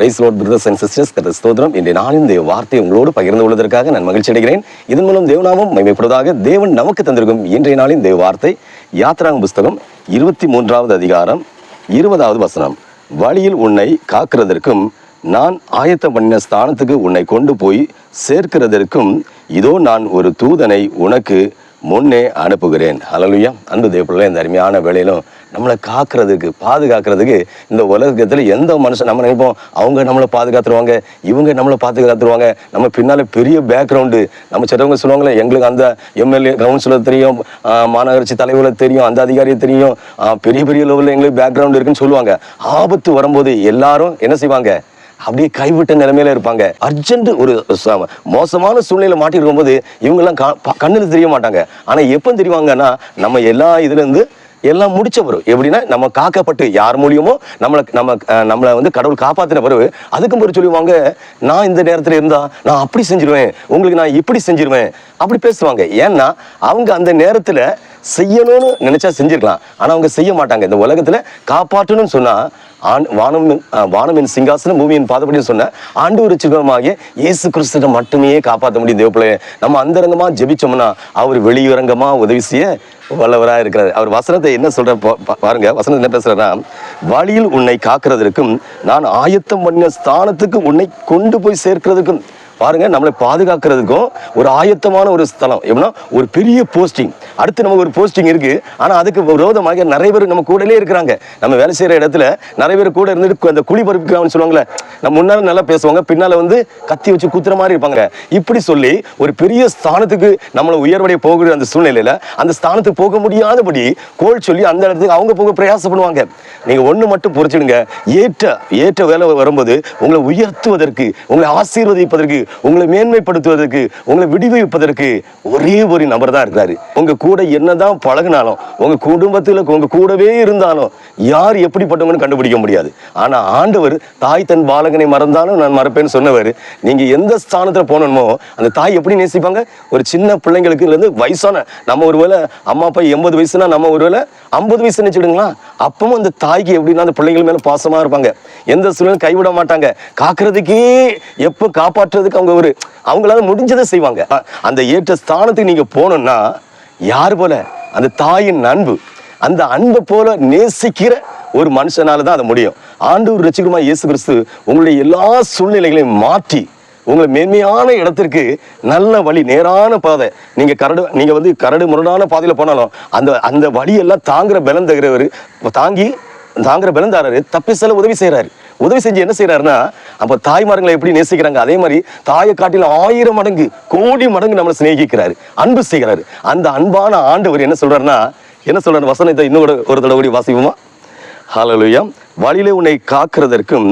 Price Lord brothers and sisters. கர்த்தர் ஸ்தோத்திரம். இன்றைய நாளின் இந்த வார்த்தை உங்களோடு பகிர்ந்து கொள்வதற்காக நான் மகிழ்ச்சி அடைகிறேன். இதன் மூலம் தேவநாமம் மகிமைப்படுவதாக. தேவன் நமக்கு தந்திருக்கும் இன்றைய நாளின் தேவ வார்த்தை யாத்திராகம புஸ்தகம் 23வது அதிகாரம் 20வது வசனம். வழியில் உன்னை காக்கிறதற்கும் நான் ஆயத்தம் பண்ணின ஸ்தானத்துக்கு உன்னை கொண்டு போய் சேர்க்கிறதற்கும் இதோ நான் ஒரு தூதனை உனக்கு முன்னே அனுப்புகிறேன். ஹல்லேலூயா. அன்பு தேவப்பிள்ளை, இந்த அருமையான வேளையிலும் நம்மளை காக்கிறதுக்கு பாதுகாக்கிறதுக்கு இந்த உலகத்தில் எந்த மனுஷன் நம்ம நினைப்போம் அவங்க நம்மளை பாதுகாத்துருவாங்க, இவங்க நம்மளை பாதுகாத்துருவாங்க, நம்ம பின்னால் பெரிய பேக்ரவுண்டு. நம்ம சிலவங்க சொல்லுவாங்களே, எங்களுக்கு அந்த எம்எல்ஏ கவுன்சிலர் தெரியும், மாநகராட்சி தலைவர்களை தெரியும், அந்த அதிகாரியை தெரியும், பெரிய பெரிய லெவலில் எங்களுக்கு பேக்ரவுண்டு இருக்குன்னு சொல்லுவாங்க. ஆபத்து வரும்போது எல்லாரும் என்ன செய்வாங்க? அப்படியே கைவிட்ட நிலைமையில இருப்பாங்க. அர்ஜென்ட் ஒரு மோசமான சூழ்நிலை மாட்டிருக்கும் போது இவங்கெல்லாம் கண்ணுக்கு தெரிய மாட்டாங்க. ஆனா எப்ப தெரிவாங்கன்னா, நம்ம எல்லா இதுல இருந்து எல்லாம் முடிச்ச பிறகு, எப்படின்னா நம்ம காக்கப்பட்டு யார் மூலியமோ நம்மளை வந்து கடவுள் காப்பாத்தின பிறகு அதுக்கும் பிறகு சொல்லுவாங்க, நான் இந்த நேரத்துல இருந்தா நான் அப்படி செஞ்சிருவேன், உங்களுக்கு நான் இப்படி செஞ்சிருவேன், அப்படி பேசுவாங்க. ஏன்னா அவங்க அந்த நேரத்துல செய்யணும்னு நினைச்சா செஞ்சிருக்கலாம், ஆனா அவங்க செய்ய மாட்டாங்க. இந்த உலகத்துல காப்பாற்றணும்னு சொன்னா வானமின் சிங்காசனம் பூமியின் பாதப்படின்னு சொன்ன ஆண்டவர் சிவமாகிய இயேசு கிறிஸ்துவை மட்டுமே காப்பாற்ற முடியும். தேவப்பிள்ளைய நம்ம அந்தரங்கமா ஜெபிச்சோம்னா அவர் வெளியரங்கமா உதவி செய்ய வல்லவரா இருக்கிறார். அவர் வசனத்தை என்ன சொல்ற பாருங்க. வசனத்தை என்ன பேசுறா? வழியில் உன்னை காக்கிறதற்கும் நான் ஆயத்தம் பண்ணின ஸ்தானத்துக்கு உன்னை கொண்டு போய் சேர்க்கிறதுக்கும். பாருங்க, நம்மளை பாதுகாக்கிறதுக்கும் ஒரு ஆயத்தமான ஒரு ஸ்தலம். எப்படின்னா ஒரு பெரிய போஸ்டிங். அடுத்து நமக்கு ஒரு போஸ்டிங் இருக்கு, ஆனா அதுக்கு விரோதமாக நிறைய பேர் நம்ம கூடலே இருக்கிறாங்க. நம்ம வேலை செய்யற இடத்துல நிறைய பேர் கூட இருந்துட்டு அந்த குழி பறிப்புக்கான்னு சொல்லுவாங்களே, நம்ம முன்னால நல்லா பேசுவாங்க, பின்னால வந்து கத்தி வச்சு குத்துற மாதிரி இருப்பாங்க. இப்படி சொல்லி ஒரு பெரிய ஸ்தானத்துக்கு நம்மளை உயர்வடைய போகிற அந்த சூழ்நிலையில அந்த ஸ்தானத்துக்கு போக முடியாதபடி கோல் சொல்லி அந்த இடத்துக்கு அவங்க போக பிரயாசப்படுவாங்க. நீங்க ஒண்ணு மட்டும் புரிச்சிடுங்க, ஏற்ற வேலை வரும்போது உங்களை உயர்த்துவதற்கு, உங்களை ஆசீர்வதிப்பதற்கு, உங்களை மேன்மைப்படுத்துவதற்கு, உங்களை விடுவிப்பதற்கு ஒரே ஒரு நபர் தான் இருக்கிறாரு. உங்க கூட என்னதான் பழகினாலும், உங்க குடும்பத்துல உங்க கூடவே இருந்தாலும் யார் எப்படிப்பட்டவங்கன்னு கண்டுபிடிக்க முடியாது. ஆனா ஆண்டவர் தாய் தன் பாலகனை மறந்தாலும் நான் மறப்பேன்னு சொன்னவர். நீங்க எந்த ஸ்தானத்துல போனோமோ அந்த தாய் எப்படி நேசிப்பாங்க? ஒரு சின்ன பிள்ளைங்களுக்கு இருந்து வயசான, நம்ம ஒருவேளை அம்மா அப்பா 80 வயசுனா நம்ம ஒருவேளை 50 வயசு நினைச்சுடுங்களா, அப்பவும் அந்த தாய்க்கு எப்படின்னா அந்த பிள்ளைகள் மேல பாசமா இருப்பாங்க. எந்த சூழ்நிலை கைவிட மாட்டாங்க. காக்கிறதுக்கே எப்ப காப்பாற்றுறதுக்கு அவங்களால முடிஞ்சதை செய்வாங்க. அந்த ஏற்ற ஸ்தானத்துக்கு நீங்க போனோம்னா யாரு போல? அந்த தாயின் அன்பு. அந்த அன்பை போல நேசிக்கிற ஒரு மனுஷனாலதான் அது முடியும். ஆண்டவர் ரட்சகருமாகிய இயேசு கிறிஸ்து உங்களுடைய எல்லா சூழ்நிலைகளையும் மாற்றி உங்களை மேன்மையான இடத்திற்கு நல்ல வழி, நேரான பாதை. நீங்க வந்து கரடு முரடான பாதையில போனாலும் அந்த வழியெல்லாம் தாங்குற பலம் தகுறவர், தாங்குற பலம் தாராரு, தப்பி செல்ல உதவி செய்யறாரு. உதவி செஞ்சு என்ன செய்யறாருன்னா, அப்ப தாய்மார்களை எப்படி நேசிக்கிறாங்க அதே மாதிரி தாயை காட்டில 1000 மடங்கு கோடி மடங்கு நம்மளை சிநேகிக்கிறாரு, அன்பு செய்கிறாரு. அந்த அன்பான ஆண்டவர் என்ன சொல்றாருன்னா, வசனத்தை இன்னும் ஒரு தடவை வாசிப்போமா? ஹல்லேலூயா. வழியிலே உன்னை காக்கிறதற்கும்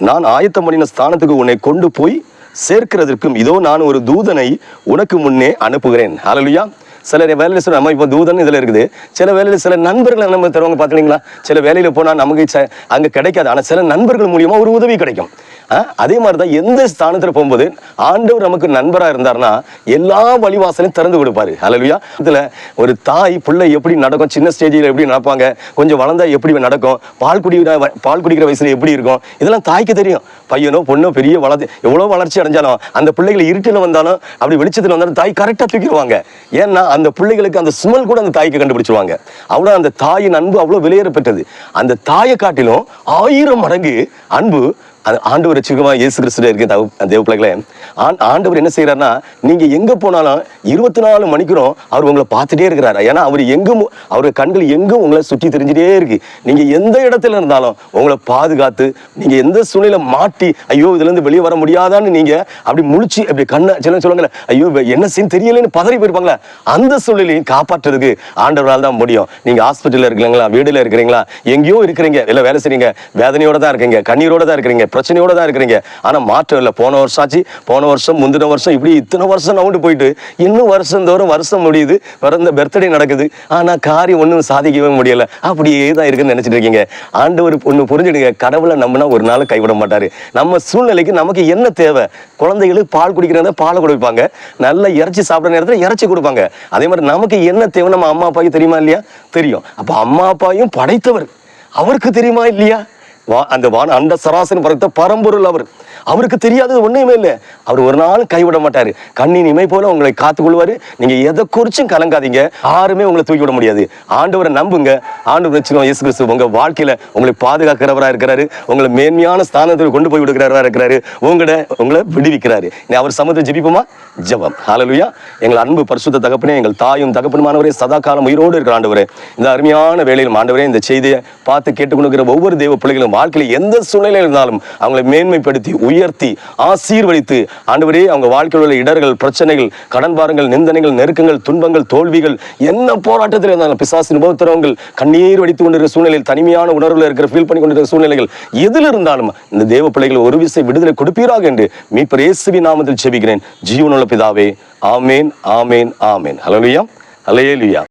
நான் ஆயத்தம் பண்ணின ஸ்தானத்துக்கு உன்னை கொண்டு போய் சேர்க்கிறதற்கும் இதோ நான் ஒரு தூதனை உனக்கு முன்னே அனுப்புகிறேன். ஹல்லேலூயா. சில வேலையில சொல்ல நம்ம இப்போ தூதன் இதுல இருக்குது. சில வேலையில சில நண்பர்களை நம்ம தருவாங்க பாத்தீங்களா. சில வேலையில போனா நமக்கு அங்க கிடைக்காது, ஆனா சில நண்பர்கள் மூலியமா ஒரு உதவி கிடைக்கும். அதே மாதிரிதான் எந்த ஸ்தானத்துல போகும்போது ஆண்டவர் நமக்கு நண்பரா இருந்தாருன்னா எல்லா வழிவாசலையும் திறந்து கொடுப்பாரு. ஹல்லேலூயா. இதுல ஒரு தாய் பிள்ளை எப்படி நடக்கும், சின்ன ஸ்டேஜில் எப்படி நடப்பாங்க, கொஞ்சம் வளர்ந்தா எப்படி நடக்கும், பால் குடிக்கிற வயசுல எப்படி இருக்கும், இதெல்லாம் தாய்க்கு தெரியும். பையனோ பொண்ணோ பெரிய எவ்வளவு வளர்ச்சி அடைஞ்சாலும் அந்த பிள்ளைகளை இருட்டில் வந்தாலும் அப்படி வெளிச்சத்தில் வந்தாலும் தாய் கரெக்டா தூக்கிடுவாங்க. ஏன்னா அந்த பிள்ளைகளுக்கு அந்த ஸ்மெல் கூட அந்த தாய்க்கு கண்டுபிடிச்சிருவாங்க. அவ்வளவு அந்த தாயின் அன்பு அவ்வளவு விலையேற பெற்றது. அந்த தாயை காட்டிலும் 1000 மடங்கு அன்பு ஆண்டவர் ரட்சகருமாகிய இயேசு கிறிஸ்துவிலே இருக்க தேவ பிள்ளைகளே. ஆண்டவர் என்ன செய்யறாருன்னா, நீங்க எங்க போனாலும் 24 மணிக்கூறும் அவர் உங்களை பார்த்துட்டே இருக்கிறாரு. ஏன்னா அவர் எங்கும், அவருடைய கண்கள் எங்கும் உங்களை சுற்றி தெரிஞ்சுட்டே இருக்கு. நீங்க எந்த இடத்துல இருந்தாலும் உங்களை பாதுகாத்து, நீங்க எந்த சூழ்நிலை மாட்டி ஐயோ இதுல இருந்து வெளியே வர முடியாதான்னு நீங்க அப்படி முழிச்சு அப்படி கண்ணை சில சொல்லுவாங்களே, ஐயோ என்ன செய்ய தெரியலன்னு பதறி போயிருப்பாங்களா, அந்த சூழ்நிலையும் காப்பாற்றுறதுக்கு ஆண்டவரால் தான் முடியும். நீங்க ஹாஸ்பிட்டல்ல இருக்கிறீங்களா, வீடுல இருக்கிறீங்களா, எங்கேயோ இருக்கிறீங்க, இல்ல வேலை செய்றீங்க, வேதனையோட தான் இருக்கீங்க, கண்ணீரோட தான் இருக்கிறீங்க, பிரச்சனையோட தான் இருக்கிறீங்க, ஆனா மாற்றம் இல்லை. போன வருஷம் ஆச்சு, போன வருஷம், முந்தின வருஷம், இப்படி இத்தனை வருஷம் நவுண்டு போயிட்டு இன்னும் வருஷந்தோறும் வருஷம் முடியுது, பிறந்த பர்த்டே நடக்குது, ஆனா காரியம் ஒன்றும் சாதிக்கவே முடியல, அப்படியே தான் இருக்குன்னு நினைச்சிட்டு இருக்கீங்க. ஆண்டவர் ஒண்ணு புரிஞ்சுடுங்க, கடவுளை நம்பினா ஒரு நாள் கைவிட மாட்டாரு. நம்ம சூழ்நிலைக்கு நமக்கு என்ன தேவை? குழந்தைகளுக்கு பால் குடிக்கிற பாலை கொடுப்பாங்க, நல்ல இறைச்சி சாப்பிட்ற நேரத்தில் இறைச்சி கொடுப்பாங்க. அதே மாதிரி நமக்கு என்ன தேவை நம்ம அம்மா அப்பாவுக்கு தெரியுமா இல்லையா? தெரியும். அப்ப அம்மா அப்பாவையும் படைத்தவர் அவருக்கு தெரியுமா இல்லையா? அந்த அண்ட சராசரி படைத்த பரம்பொருள் அவர். அவருக்கு தெரியாதது ஒண்ணுமே இல்லை. அவர் ஒரு நாள் கைவிட மாட்டாரு. கண்ணின் இமை போல உங்களை காத்துக்கொள்வாரு. நீங்க எதை குறிச்சும் கலங்காதீங்க. யாருமே உங்களை தூக்கி விட முடியாது. ஆண்டவரை நம்புங்க. ஆண்டவர் இயேசு கிறிஸ்து உங்க வாழ்க்கையில உங்களை பாதுகாக்கிறவரா இருக்கிறாரு. உங்களை மேன்மையான ஸ்தானத்தில் கொண்டு போய் விடுகிறவரா இருக்கிறாரு. உங்களை விடுவிக்கிறாரு. அவர் சமூகத்தை ஜெபிப்போமா? ஜெபம். ஹல்லேலூயா. எங்கள் அன்பு பரிசுத்த தகப்பனே, எங்கள் தாயும் தகப்பனுமானவரே, சதா காலம் உயிரோடு இருக்கிற ஆண்டவரே, இந்த அருமையான வேளையில் ஆண்டவரே, இந்த செய்தியை பார்த்து கேட்டுக்கொண்டிருக்கிற ஒவ்வொரு தேவ பிள்ளைகளும் வாழ்க்கையில் எந்த சூழ்நிலையில் இருந்தாலும் அவங்களை மேன்மைப்படுத்தி உயர்த்தி ஆசீர்வதித்து ஆண்டவரே, அவங்க வாழ்க்கையில் உள்ள இடர்கள், பிரச்சனைகள், கடன் பாரங்கள், நிந்தனைகள், நெருக்கங்கள், துன்பங்கள், தோல்விகள், என்ன போராட்டத்தில் இருந்தாலும் பிசாசின் உபத்திரவங்கள், கண்ணீர் வடித்துக் கொண்டிருக்கிற சூழ்நிலையில், தனிமையான உணர்வுல இருக்கிற ஃபீல் பண்ணி கொண்டிருக்கிற சூழ்நிலைகள் எதில் இருந்தாலும் இந்த தேவ பிள்ளைகள் ஒரு விசை விடுதலை கொடுப்பீராக என்று மீட்பர் இயேசுவின் நாமத்தில் ஜெபிக்கிறேன் ஜீவனுள்ள பிதாவே. ஆமேன், ஆமேன், ஆமேன். ஹல்லேலூயா, ஹல்லேலூயா.